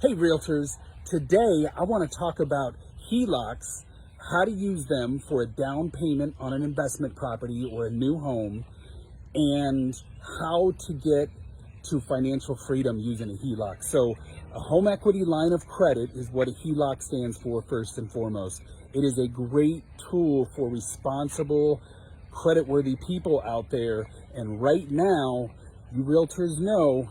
Hey realtors, today I want to talk about HELOCs, how to use them for a down payment on an investment property or a new home, and how to get to financial freedom using a HELOC. So a home equity line of credit is what a HELOC stands for first and foremost. It is a great tool for responsible, creditworthy people out there. And right now, you realtors know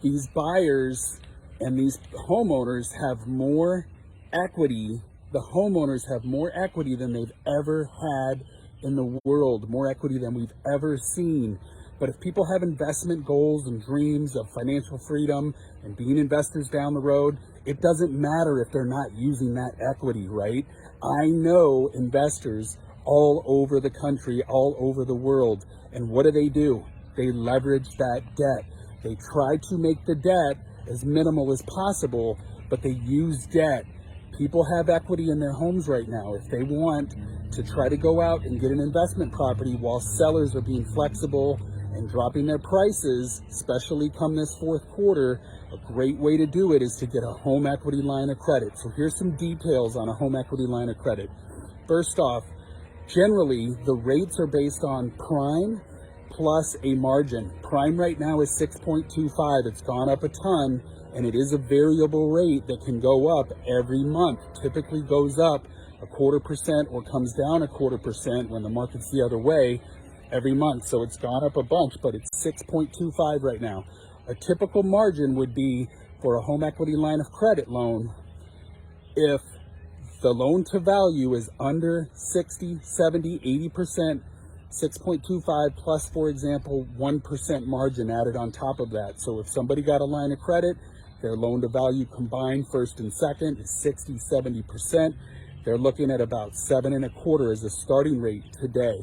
these buyers and these homeowners have more equity. The homeowners have more equity than they've ever had in the world, more equity than we've ever seen. But if people have investment goals and dreams of financial freedom and being investors down the road, it doesn't matter if they're not using that equity, right? I know investors all over the country, all over the world. And what do? They leverage that debt. They try to make the debt as minimal as possible, but they use debt. People have equity in their homes right now. If they want to try to go out and get an investment property while sellers are being flexible and dropping their prices, especially come this fourth quarter, a great way to do it is to get a home equity line of credit. So here's some details on a home equity line of credit. First off, generally the rates are based on prime plus a margin. Prime right now is 6.25. It's gone up a ton, and it is a variable rate that can go up every month. Typically goes up 0.25% or comes down 0.25% when the market's the other way every month. So it's gone up a bunch, but it's 6.25 right now. A typical margin would be for a home equity line of credit loan if the loan to value is under 60, 70, 80%, 6.25 plus, for example, 1% margin added on top of that. So if somebody got a line of credit, their loan to value combined first and second is 60, 70%. They're looking at about 7.25 as a starting rate today.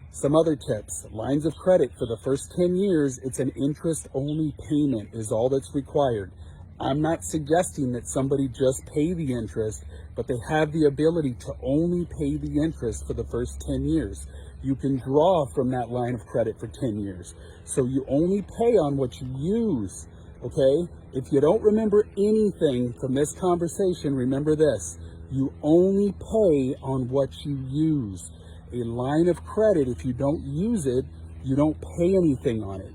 Some other tips: lines of credit for the first 10 years, it's an interest-only payment is all that's required. I'm not suggesting that somebody just pay the interest, but they have the ability to only pay the interest for the first 10 years. You can draw from that line of credit for 10 years. So you only pay on what you use, okay? If you don't remember anything from this conversation, remember this: you only pay on what you use. A line of credit, if you don't use it, you don't pay anything on it.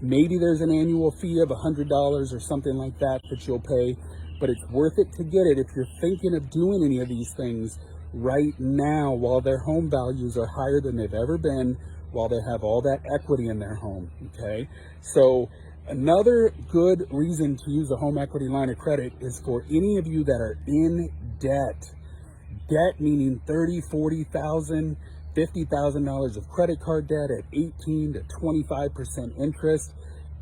Maybe there's an annual fee of $100 or something like that that you'll pay, but it's worth it to get it if you're thinking of doing any of these things right now while their home values are higher than they've ever been, while they have all that equity in their home, okay? So another good reason to use a home equity line of credit is for any of you that are in debt. Debt meaning $30,000, $40,000, $50,000 of credit card debt at 18 to 25% interest.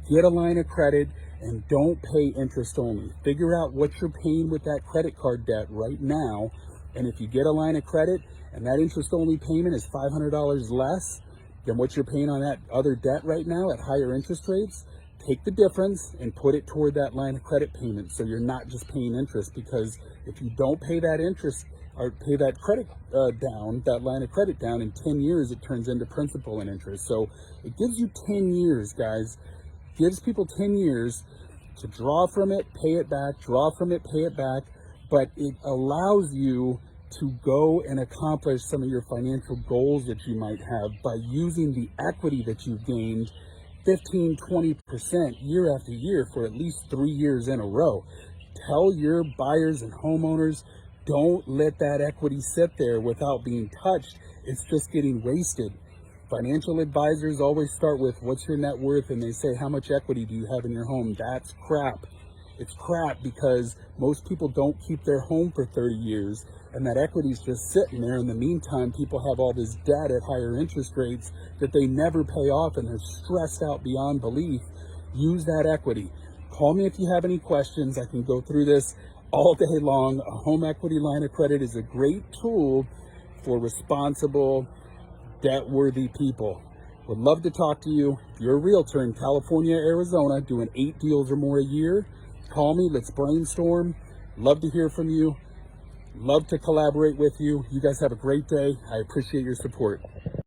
Get a line of credit and don't pay interest only. Figure out what you're paying with that credit card debt right now. And if you get a line of credit and that interest only payment is $500 less than what you're paying on that other debt right now at higher interest rates, take the difference and put it toward that line of credit payment so you're not just paying interest. Because if you don't pay that interest or pay that credit down, that line of credit down, in 10 years, it turns into principal and interest. So it gives you 10 years, guys. Gives people 10 years to draw from it, pay it back, draw from it, pay it back. But it allows you to go and accomplish some of your financial goals that you might have by using the equity that you've gained 15, 20% year after year for at least 3 years in a row. Tell your buyers and homeowners, don't let that equity sit there without being touched. It's just getting wasted. Financial advisors always start with, what's your net worth? And they say, how much equity do you have in your home? That's crap. It's crap because most people don't keep their home for 30 years and that equity is just sitting there. In the meantime, people have all this debt at higher interest rates that they never pay off and they're stressed out beyond belief. Use that equity. Call me if you have any questions. I can go through this all day long. A home equity line of credit is a great tool for responsible, debt-worthy people. Would love to talk to you. If you're a realtor in California, Arizona, doing 8 deals or more a year, call me. Let's brainstorm. Love to hear from you. Love to collaborate with you. You guys have a great day. I appreciate your support.